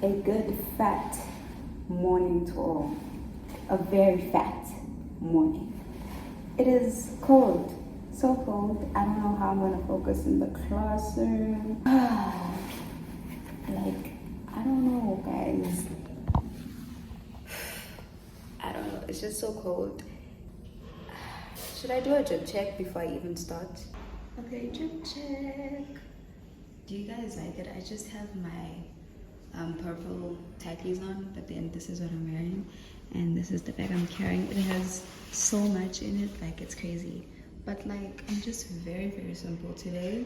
A good fat morning to all. A very fat morning. It is cold. So cold. I don't know how I'm gonna focus in the classroom. I don't know, guys. I don't know. It's just so cold. Should I do a drip check before I even start? Okay, drip check. Do you guys like it? I just have my purple tackies on, but then this is what I'm wearing, and this is the bag I'm carrying. It has so much in it, like it's crazy. But like, I'm just very, very simple today.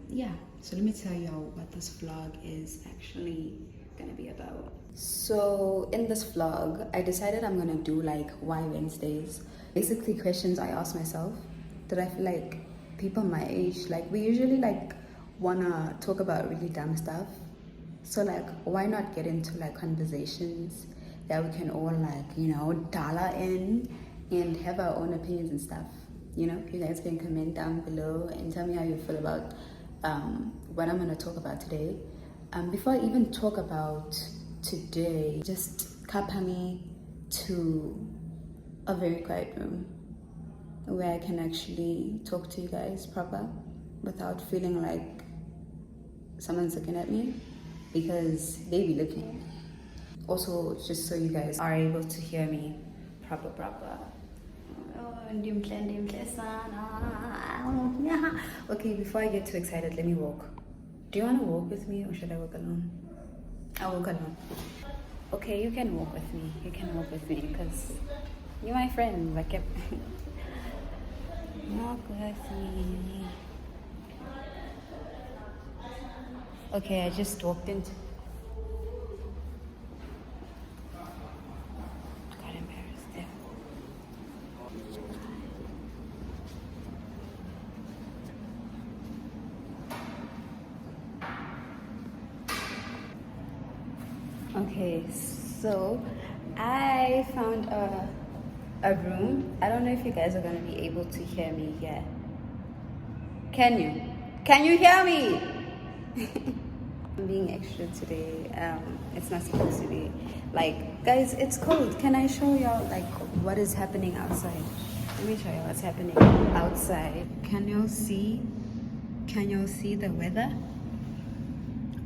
Yeah, so let me tell y'all what this vlog is actually gonna be about. So in this vlog, I decided I'm gonna do like why Wednesdays. Basically questions I ask myself that I feel like people my age, like we usually like wanna talk about really dumb stuff. So like, why not get into like conversations that we can all like, you know, dollar in and have our own opinions and stuff. You know, you guys can comment down below and tell me how you feel about what I'm gonna talk about today. Before I even talk about today, just kappa me to a very quiet room where I can actually talk to you guys proper without feeling like someone's looking at me, because they be looking. Also, just so you guys are able to hear me proper. Okay, before I get too excited, let me walk. Do you want to walk with me or should I walk alone? I'll walk alone. Okay, you can walk with me. You can walk with me because you're my friend. Like, walk with me. Okay, I just walked into... got embarrassed there. Okay, so I found a room. I don't know if you guys are going to be able to hear me here. Can you? Can you hear me? I'm being extra today. It's not supposed to be. Like, guys, it's cold. Can I show y'all like what is happening outside? Let me show you what's happening outside. Can y'all see? Can y'all see the weather?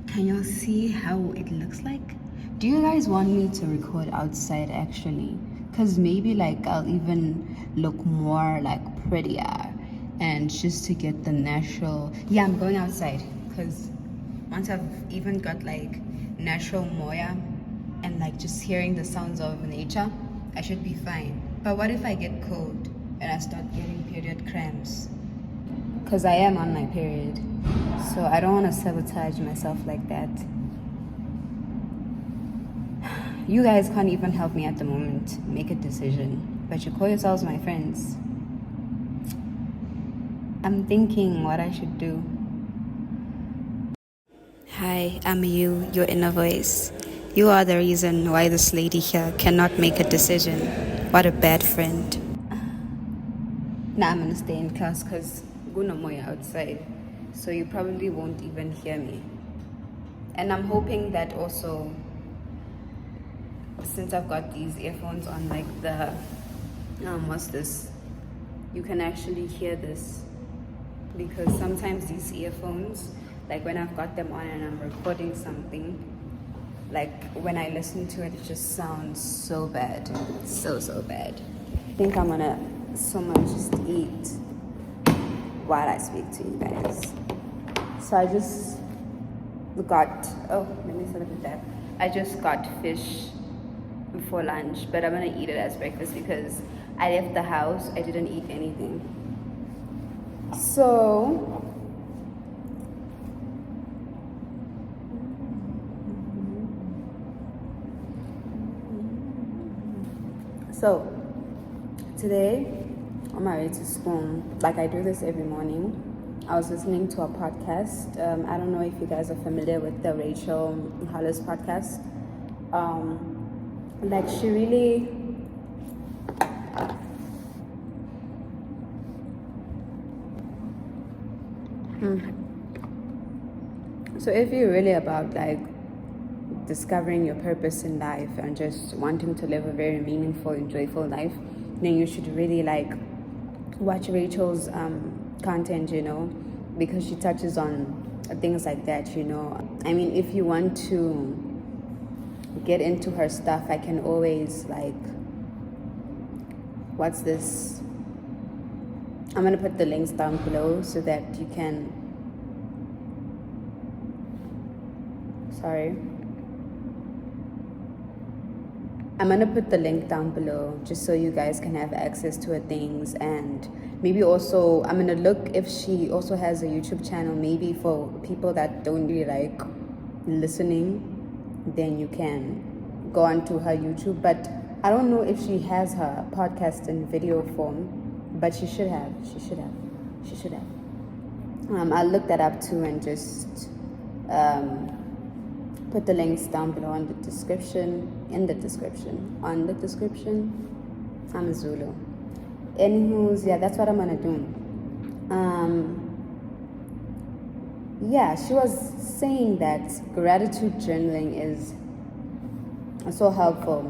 Can y'all see how it looks like? Do you guys want me to record outside actually? Because maybe like I'll even look more like prettier, and just to get the natural... Yeah, I'm going outside because once I've even got like natural moya and like just hearing the sounds of nature, I should be fine. But what if I get cold and I start getting period cramps? Because I am on my period, so I don't want to sabotage myself like that. You guys can't even help me at the moment make a decision, but you call yourselves my friends. I'm thinking what I should do. Hi, I'm you, your inner voice. You are the reason why this lady here cannot make a decision. What a bad friend. Now I'm gonna stay in class because guna moya outside, so you probably won't even hear me. And I'm hoping that also, since I've got these earphones on, like the what's this, you can actually hear this, because sometimes these earphones, like when I've got them on and I'm recording something, like when I listen to it, it just sounds so bad, so bad. I think I'm gonna so much just eat while I speak to you guys. So I just got, oh, let me set up with that. I just got fish for lunch, but I'm gonna eat it as breakfast because I left the house, I didn't eat anything. So today on my way to school, like I do this every morning, I was listening to a podcast. I don't know if you guys are familiar with the Rachel Hollis Podcast. Like she really so if you're really about like discovering your purpose in life and just wanting to live a very meaningful and joyful life, then you should really like watch Rachel's content, because she touches on things like that, I mean, if you want to get into her stuff, I can always like, what's this? I'm gonna put the links down below so that you can, I'm gonna put the link down below just so you guys can have access to her things. And maybe also I'm gonna look if she also has a YouTube channel, maybe for people that don't really like listening, then you can go onto her YouTube. But I don't know if she has her podcast in video form, but she should have. I'll look that up too and just put the links down below in the description. I'm a Zulu. Anywho's, yeah, that's what I'm gonna do. Yeah, she was saying that gratitude journaling is so helpful.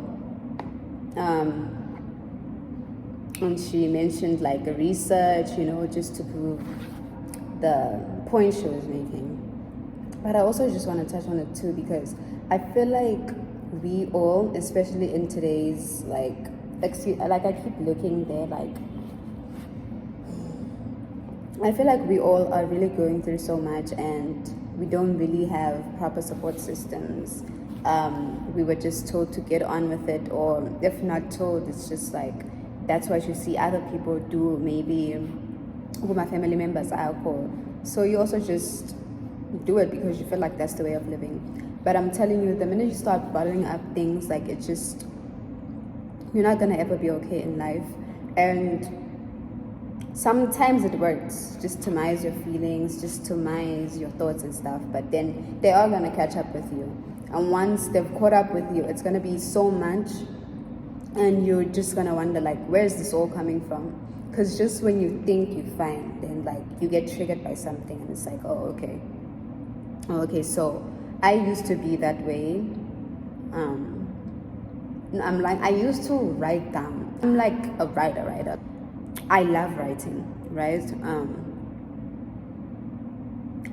And she mentioned like a research, just to prove the point she was making. But I also just want to touch on it too, because I feel like we all, especially in today's I keep looking there, I feel like we all are really going through so much and we don't really have proper support systems. We were just told to get on with it, or if not told, it's just like that's what you see other people do, maybe who my family members are called. So you also just do it because you feel like that's the way of living. But I'm telling you, the minute you start bottling up things, like you're not gonna ever be okay in life. And sometimes it works just to minimize your feelings, just to minimize your thoughts and stuff, but then they are gonna catch up with you. And once they've caught up with you, it's gonna be so much, and you're just gonna wonder like, where's this all coming from? Because just when you think you're fine, then like you get triggered by something, and it's like, oh okay, so I used to be that way. I used to write down. I'm like a writer. I love writing, right?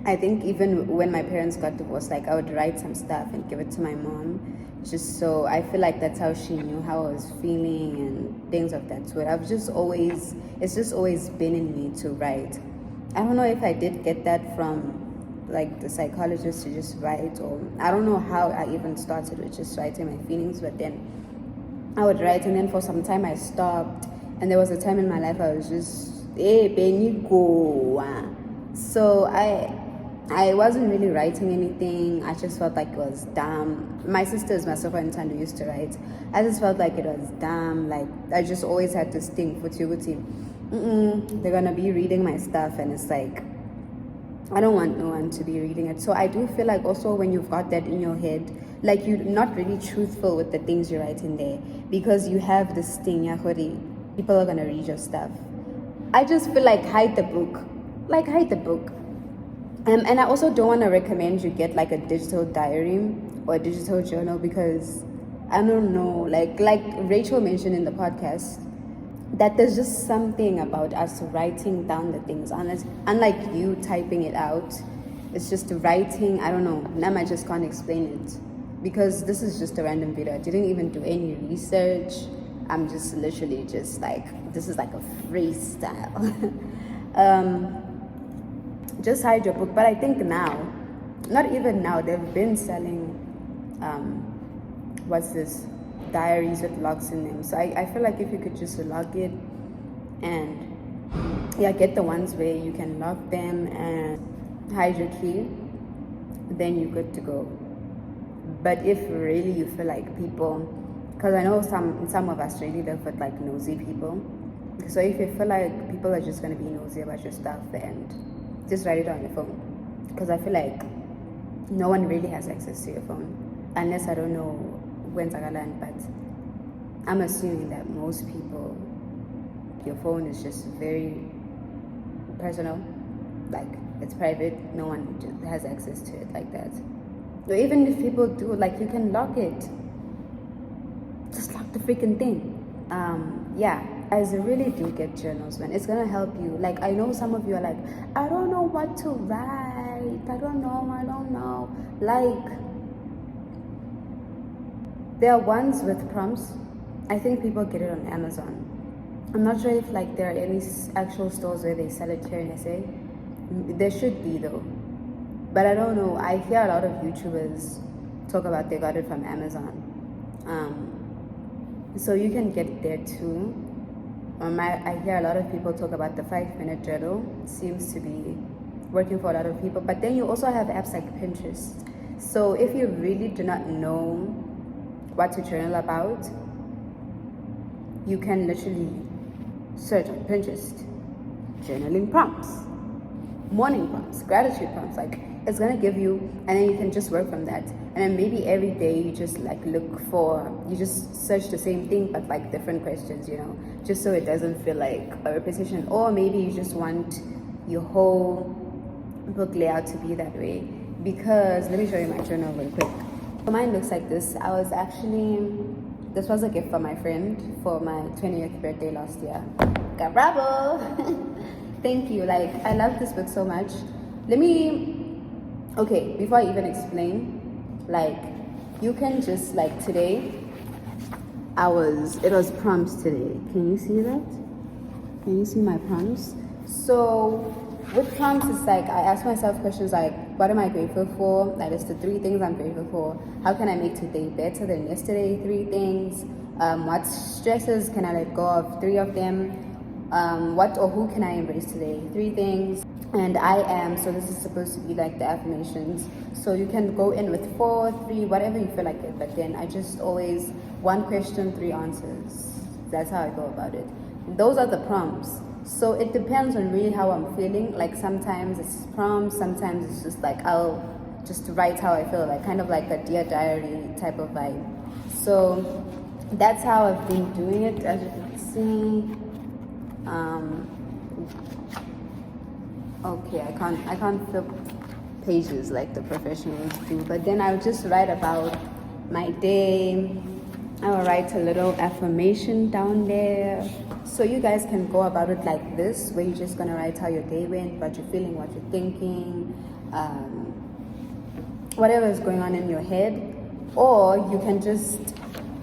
I think even when my parents got divorced, like I would write some stuff and give it to my mom, just so I feel like that's how she knew how I was feeling and things of that sort. It's just always been in me to write. I don't know if I did get that from like the psychologist to just write, or I don't know how I even started with just writing my feelings, but then I would write, and then for some time I stopped, and there was a time in my life I was just, hey, Benny, go. So I wasn't really writing anything. I just felt like it was dumb. My sisters, myself and Tando used to write. I just felt like it was dumb. Like I just always had this thing, they're gonna be reading my stuff, and it's like, I don't want no one to be reading it. So I do feel like also when you've got that in your head, like you're not really truthful with the things you write in there, because you have this thing, people are gonna read your stuff. I just feel like hide the book. And I also don't want to recommend you get like a digital diary or a digital journal, because I don't know, like Rachel mentioned in the podcast, that there's just something about us writing down the things, unlike you typing it out. It's just writing. I don't know, Nama just can't explain it, because this is just a random video. I didn't even do any research. I'm just literally just like, this is like a freestyle. Just hide your book. But I think now, not even now, they've been selling diaries with locks in them. So I feel like if you could just lock it, and get the ones where you can lock them and hide your key, then you're good to go. But if really you feel like people, because I know some of us really live with like nosy people, so if you feel like people are just going to be nosy about your stuff, then just write it on your phone. Because I feel like no one really has access to your phone, unless I don't know when's Agaland, but I'm assuming that most people, your phone is just very personal, like it's private. No one just has access to it like that. Or even if people do, like, you can lock it. Just lock the freaking thing. Yeah, guys, really do get journals, man. It's gonna help you. Like, I know some of you are like, I don't know what to write. I don't know. Like, there are ones with prompts. I think people get it on Amazon. I'm not sure if like there are any actual stores where they sell it here in SA. There should be though. But I don't know. I hear a lot of YouTubers talk about they got it from Amazon. So you can get it there too. I hear a lot of people talk about the 5-minute journal. It seems to be working for a lot of people. But then you also have apps like Pinterest. So if you really do not know what to journal about, you can literally search on Pinterest. Journaling prompts, morning prompts, gratitude prompts. Like, it's gonna give you, and then you can just work from that. And then maybe every day you just like you just search the same thing but like different questions, you know, just so it doesn't feel like a repetition. Or maybe you just want your whole book layout to be that way. Because let me show you my journal real quick. So mine looks like this. This was a gift from my friend for my 20th birthday last year. Bravo! Thank you. Like, I love this book so much. Okay, before I even explain, like, you can just, like, today, it was prompts today. Can you see that? Can you see my prompts? So, with prompts, it's like, I ask myself questions like, what am I grateful for? That is the 3 things I'm grateful for. How can I make today better than yesterday? 3 things. What stresses can I let go of? 3 of them. What or who can I embrace today? 3 things. And I am, so this is supposed to be like the affirmations. So you can go in with 4, 3, whatever you feel like it. But then I just always, 1 question, 3 answers. That's how I go about it. Those are the prompts. So it depends on really how I'm feeling. Like, sometimes it's prompts, sometimes it's just like I'll just write how I feel, like kind of like a Dear Diary type of vibe. So that's how I've been doing it, as you can see. Okay, I can't flip pages like the professionals do, but then I'll just write about my day. I will write a little affirmation down there. So you guys can go about it like this, where you're just gonna write how your day went, what you're feeling, what you're thinking, whatever is going on in your head. Or you can just,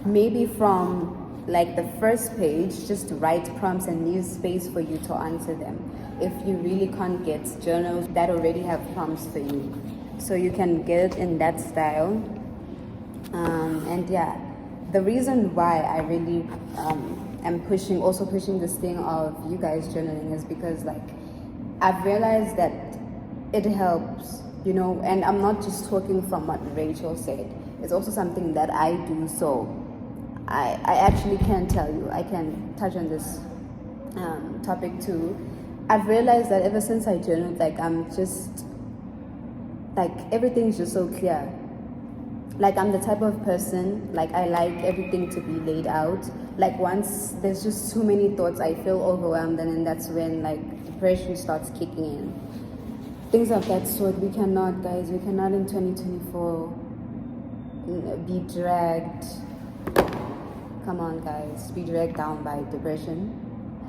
maybe from like the first page, just write prompts and leave space for you to answer them. If you really can't get journals that already have prompts for you. So you can get it in that style. And yeah, the reason why I really am pushing this thing of you guys journaling is because, like, I've realized that it helps, you know, and I'm not just talking from what Rachel said. It's also something that I do. So I actually can tell you, I can touch on this topic too. I've realized that ever since I journaled, like, I'm just, like, everything's just so clear. Like, I'm the type of person, like, I like everything to be laid out. Like, once there's just too many thoughts, I feel overwhelmed, and then that's when, like, depression starts kicking in. Things of that sort. We cannot, guys, we cannot in 2024 be dragged. Come on, guys, be dragged down by depression.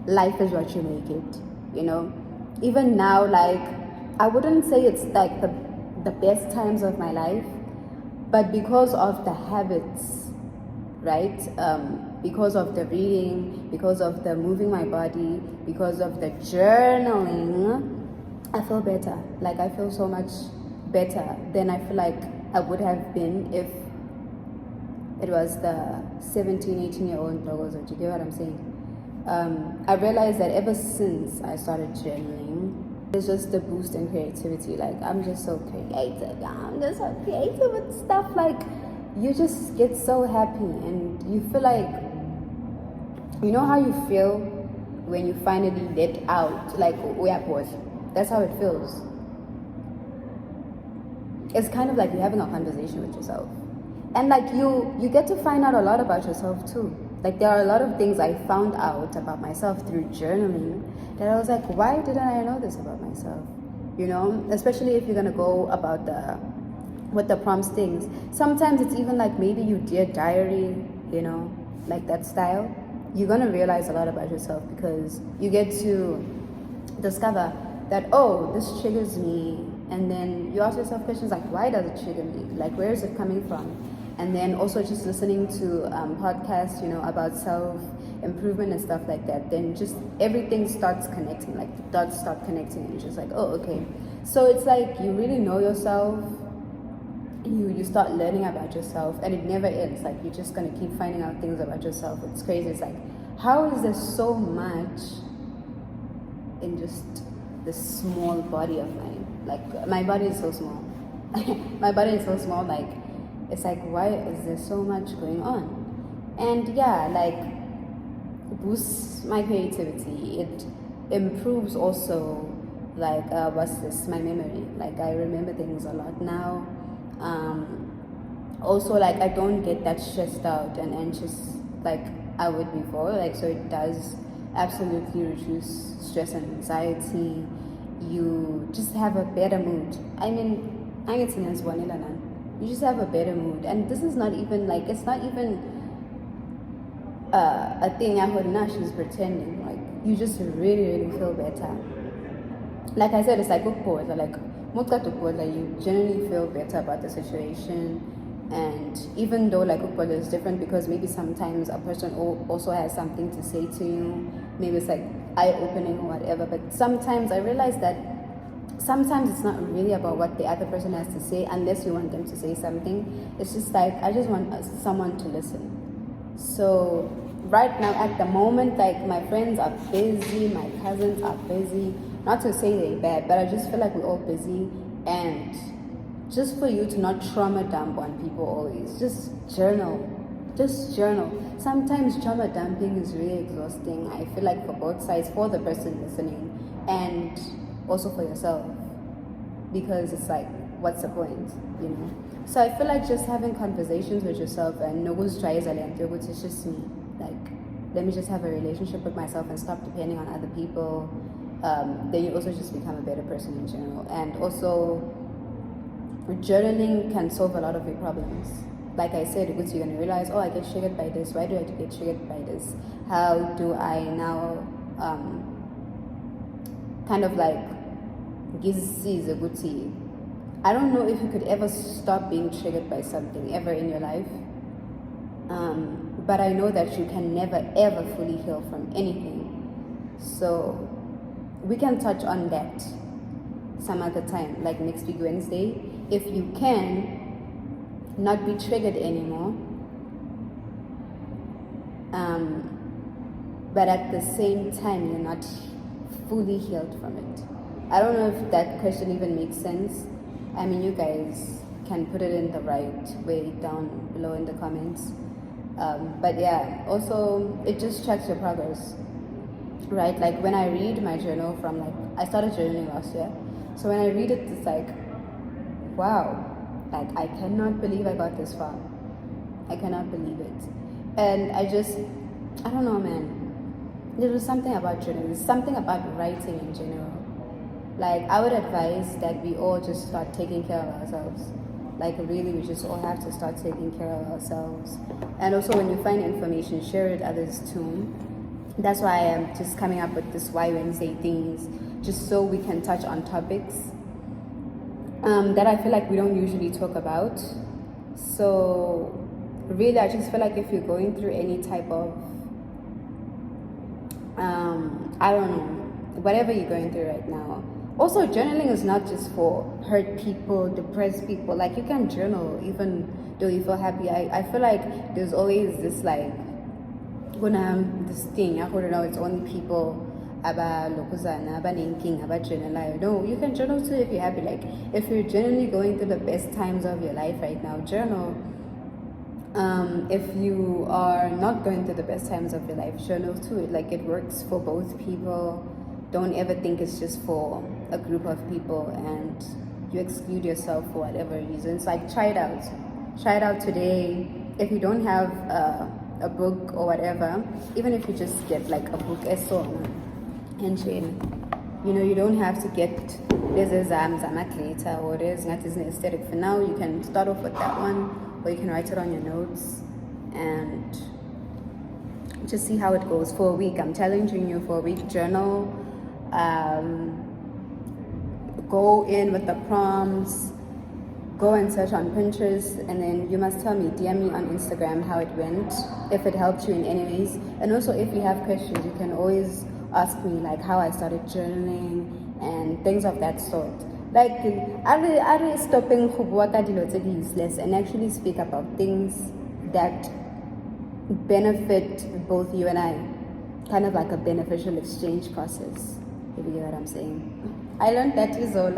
Life is what you make it, you know? Even now, like, I wouldn't say it's, like, the best times of my life, but because of the habits, right? Because of the reading, because of the moving my body, because of the journaling, I feel better. Like, I feel so much better than I feel like I would have been if it was the 17, 18-year-old Ntokozo. Do you get what I'm saying? I realized that ever since I started journaling, it's just the boost in creativity. Like, I'm just so creative. I'm just so creative with stuff. Like, you just get so happy and you feel like, you know how you feel when you finally let out, like, we are bored. That's how it feels. It's kind of like you're having a conversation with yourself. And like, you get to find out a lot about yourself too. Like, there are a lot of things I found out about myself through journaling that I was like, why didn't I know this about myself? You know, especially if you're gonna go about the with the prompts things. Sometimes it's even like maybe you dear diary, you know, like that style. You're gonna realize a lot about yourself because you get to discover that, oh, this triggers me, and then you ask yourself questions like, why does it trigger me? Like, where is it coming from? And then also just listening to podcasts, you know, about self-improvement and stuff like that, then just everything starts connecting, like the dots start connecting, and you're just like, oh, okay. So it's like you really know yourself, you start learning about yourself, and it never ends. Like, you're just going to keep finding out things about yourself. It's crazy. It's like, how is there so much in just this small body of mine? Like, my body is so small. My body is so small, like, it's like, why is there so much going on? And yeah, like, it boosts my creativity. It improves also, like, my memory. Like, I remember things a lot now. Also, like, I don't get that stressed out and anxious like I would before. Like, so it does absolutely reduce stress and anxiety. You just have a better mood. I mean, I get to you just have a better mood. And this is not even like, it's not even a thing I heard now she's pretending. Like, you just really feel better. Like I said, it's like like you generally feel better about the situation. And even though like ukbola is different because maybe sometimes a person also has something to say to you, maybe it's like eye-opening or whatever, but sometimes I realize that sometimes it's not really about what the other person has to say unless you want them to say something. It's just like, I just want someone to listen. So right now at the moment, like, my friends are busy, my cousins are busy. Not to say they're bad, but I just feel like we're all busy. And just for you to not trauma dump on people always, just journal. Sometimes trauma dumping is really exhausting. I feel like for both sides, for the person listening and also for yourself, because it's like, what's the point, you know? So I feel like just having conversations with yourself and it's just me. Like, let me just have a relationship with myself and stop depending on other people. Then you also just become a better person in general. And also, journaling can solve a lot of your problems. Like I said, because you're going to realize, oh, I get triggered by this. Why do I get triggered by this? How do I now kind of like Kissies a good tea? I don't know if you could ever stop being triggered by something ever in your life. But I know that you can never ever fully heal from anything. So we can touch on that some other time, like next week Wednesday. If you can not be triggered anymore, but at the same time you're not fully healed from it. I don't know if that question even makes sense. I mean, you guys can put it in the right way down below in the comments. But yeah, also it just tracks your progress, right? Like, when I read my journal from, like, I started journaling last year, so when I read it, it's like, wow, like, I cannot believe I got this far. I cannot believe it. And I don't know, man. There was something about journaling, something about writing in general. Like, I would advise that we all just start taking care of ourselves. Like, really, we just all have to start taking care of ourselves. And also, when you find information, share it with others too. That's why I am just coming up with this Why Wednesday things, just so we can touch on topics that I feel like we don't usually talk about. So really, I just feel like if you're going through any type of I don't know, whatever you're going through right now. Also, journaling is not just for hurt people, depressed people. Like, you can journal even though you feel happy. I feel like there's always this, like, this thing, I don't know, it's only people about journal. No, you can journal too if you're happy. Like, if you're generally going through the best times of your life right now, journal. If you are not going through the best times of your life, journal too. Like, it works for both people. Don't ever think it's just for a group of people and you exclude yourself for whatever reasons. Like, try it out. Try it out today. If you don't have a book or whatever, even if you just get like a book, and You know, you don't have to get there's later or there's not as an aesthetic. For now, you can start off with that one, or you can write it on your notes and just see how it goes for a week. I'm challenging you for a week. Journal. Go in with the prompts. Go and search on Pinterest, and then you must tell me, DM me on Instagram how it went, if it helped you in any ways. And also, if you have questions, you can always ask me, like how I started journaling and things of that sort. Like, are we stopping useless and actually speak about things that benefit both you and I? Kind of like a beneficial exchange process, if you get what I'm saying. I learned that with Zola.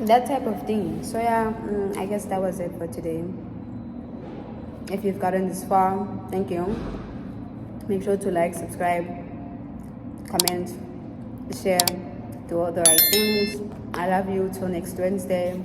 That type of thing. So yeah, I guess that was it for today. If you've gotten this far, thank you. Make sure to like, subscribe, comment, share, do all the right things. I love you till next Wednesday.